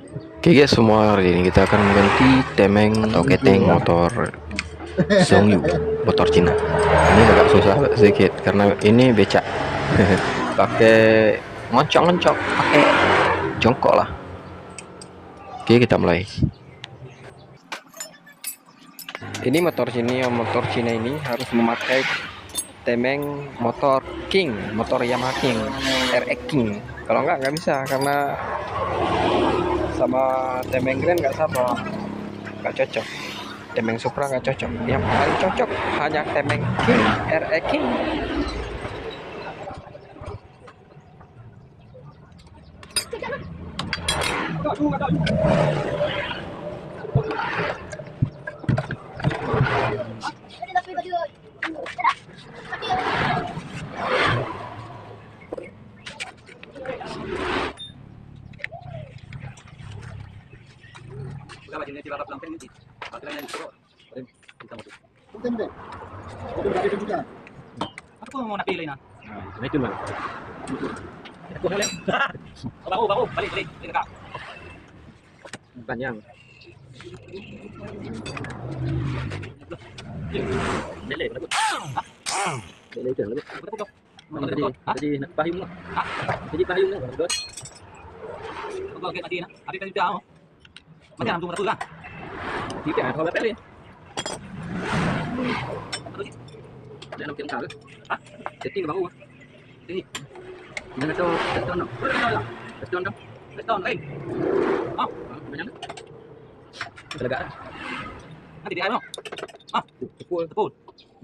Oke guys, semua hari ini kita akan mengganti temeng atau keteng motor Zhongyu, motor Cina. Ini agak susah sedikit karena ini becak. Pakai ngoncok-ngoncok, pakai jongkok lah. Oke, kita mulai. Ini motor Cina ini harus memakai temeng motor King, motor Yamaha King, RX King. Kalau nggak bisa karena sama temeng Grand nggak cocok. Temeng Supra nggak cocok. Yang paling cocok hanya temeng King, RX King. Aku mau napili na. Nah itu bang. Aku ulit. Bago, balik, ka. Panjang. Dili, bago. Dili itu lebih. Tadi nak pahing lah. Ha? Jadi pahing lah. Betul. Bago kita na. Abi pa dito ako. Magyan ang tumutulong. Kita ada kalau pelih. Ano di? Dia nak kena kagak. Ha? Jadi nggak bagus. Dili. Jangan tahu. Teton. Teton dong. Beton, hey. Oh, Banyak. Terlega. nanti di ano? Ah, Pukul. tepul.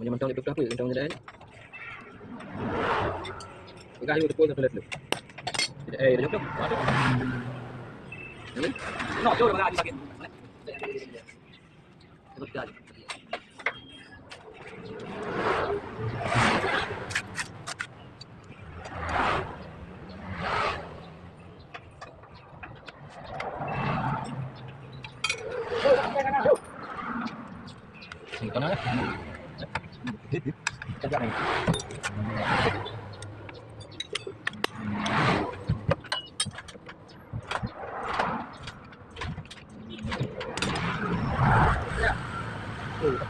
Menyamantang itu berapa? Tentang jadi. Enggak ayo pukul sampai lihat. Dia jauh. Waduh. Ini. No, yo lo mag-aali bakit. Ito siya. Ito na. Jaga rin.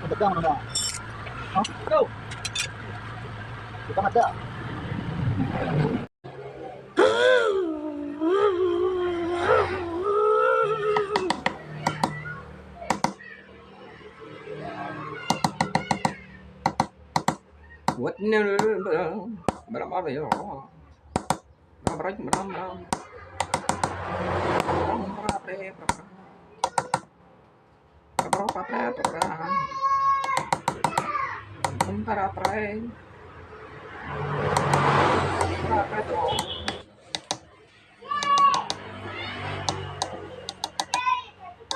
Tegang mana? Hah? Go. Kita ada. Buat ini berapa ya? Berapa?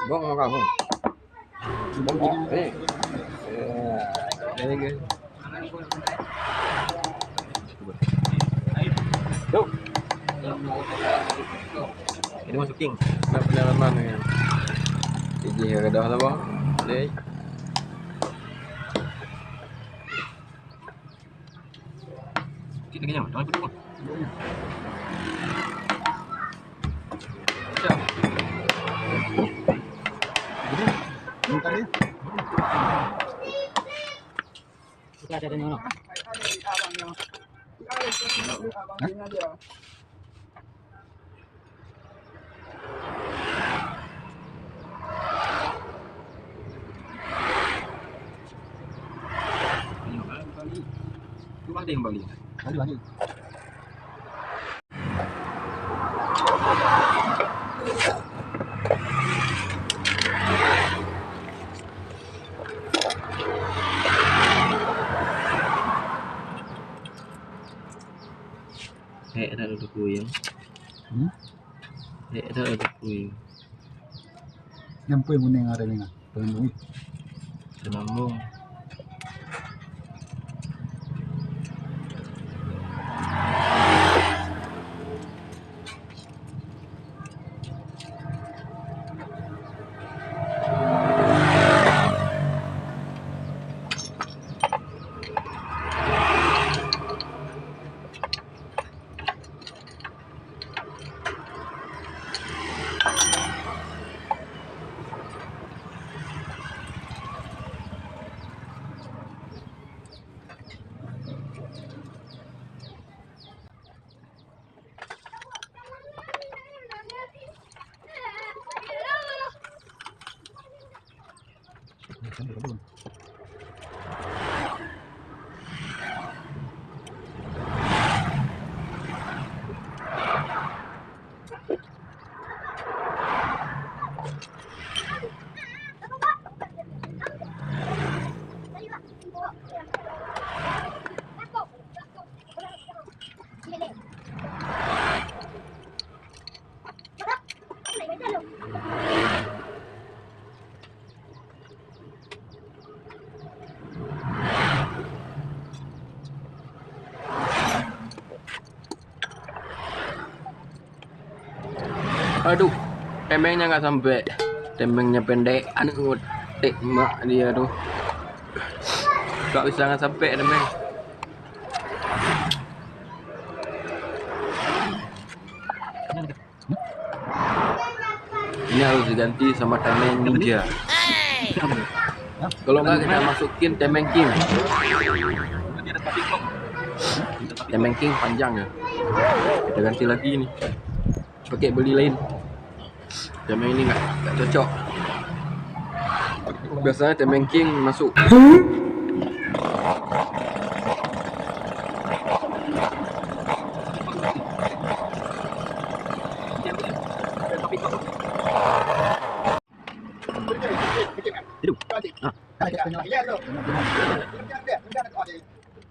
Bong mau kamu? Bong, ini guys. Go. Ini masuk king. Nah, pendalaman ya. Iji ke dah lah bang. Dek. Kita ganyan, jangan putih ko. Bentar ya. Kita ada yang ano? Cuma ada yang Bali. Lagi. Ada udah kuyang. Ada udah kuyang. Nyampe mo na yung araw nga. Panginoon. Senambung. Kebun. Aduh, temengnya nggak sampai. Temengnya pendek, anu mak dia tuh. Gak bisa nggak sampai temeng. Ini harus diganti sama temeng ninja. Kalau nggak kita masukin temeng king. Temeng king panjang ya. Kita ganti lagi nih. Pakai beli lain. Temeng ini nggak cocok. Biasanya temeng king masuk.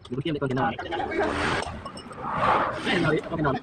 Dibersihin deh kontainer. Kontainer.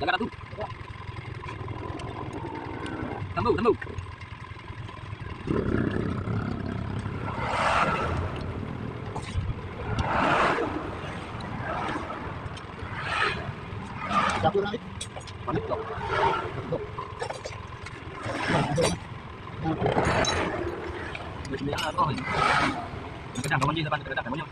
Silakan. Sambung. Dapur lagi. Panik dong. Biasanya apa ini? Kadang kamu jadi depan kadang kamu.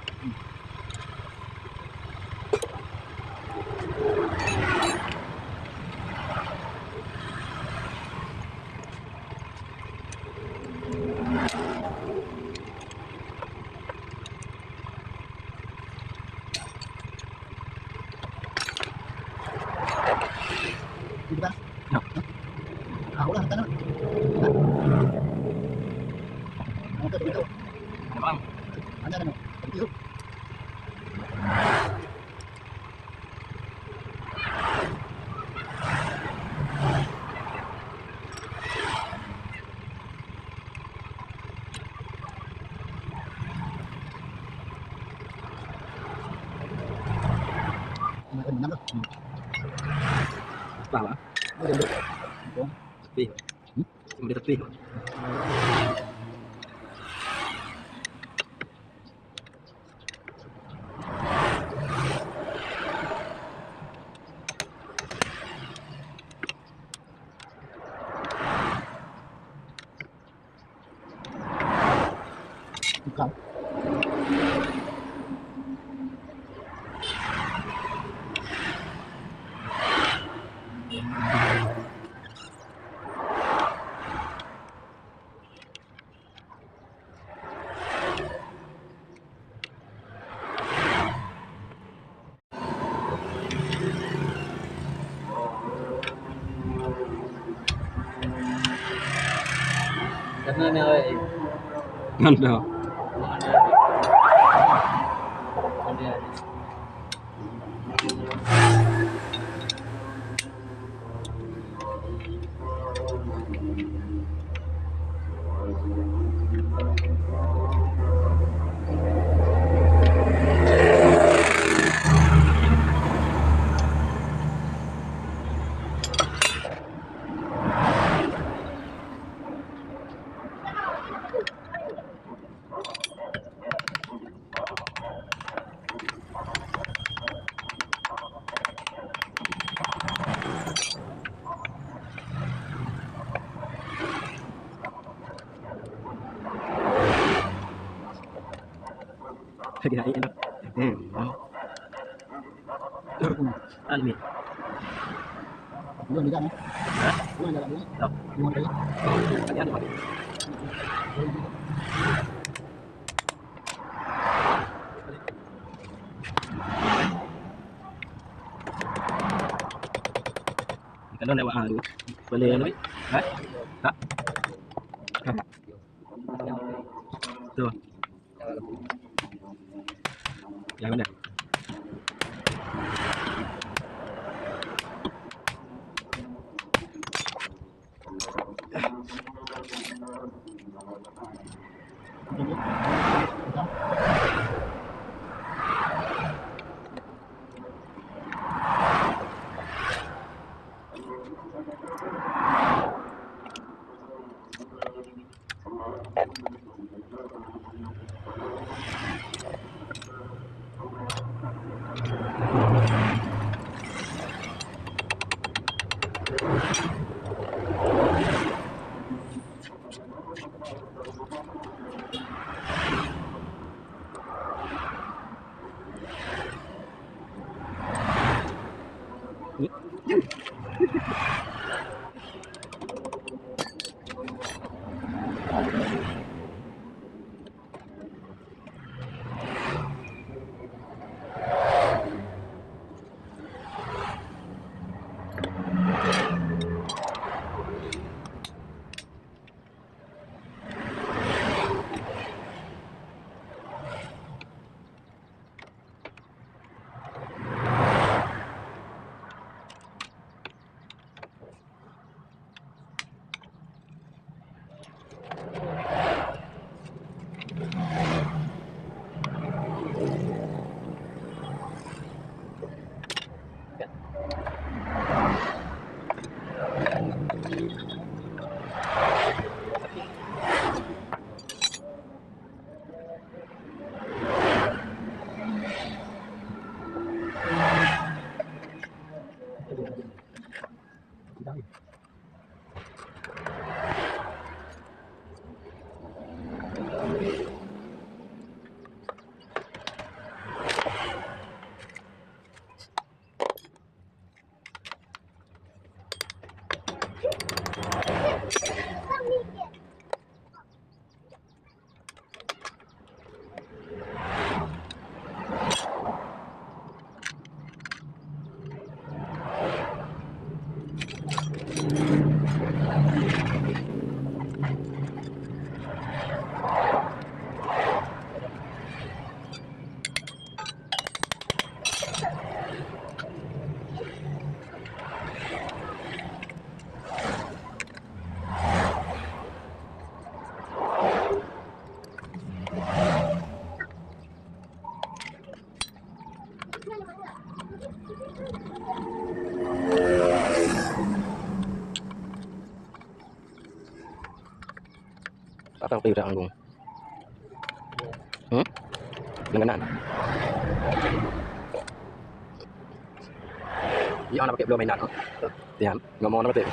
Di depan. Ya. Ah, ulah tanah. Oke, begitu. Ada bang. Ada no. Begitu. Makan enam loh. Apa? Udah deh. Bom. Tepi. Kemudian tepi. Bukan. Karena ini ay Ano? Lagi naik enak. Almi. Belum jalan. Belum jalan dulu. Tahu. Belum jalan. Tadi ada Pak. Kalau lewat halu, boleh lebih. Tak? Tak. Tu. Yang mana? Apa yang udah anggung? Lenganan. Iya, anak pakai belum mainan. Ya, ngomong apa tuh?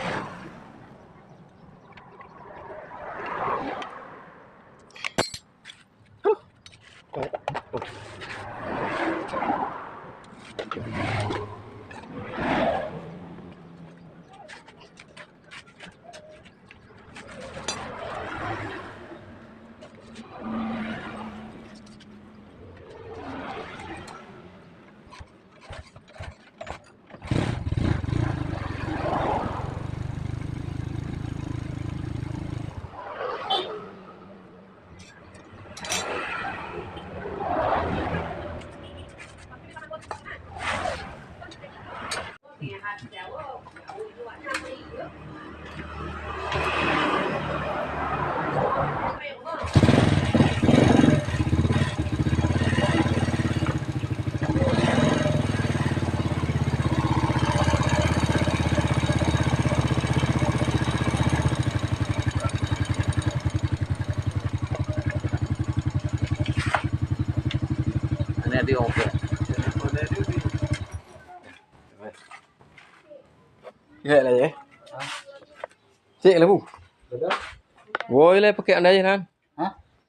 nanti oke. Ya lah ya. Cik lah bu. Woi lah pakai anda aja kan.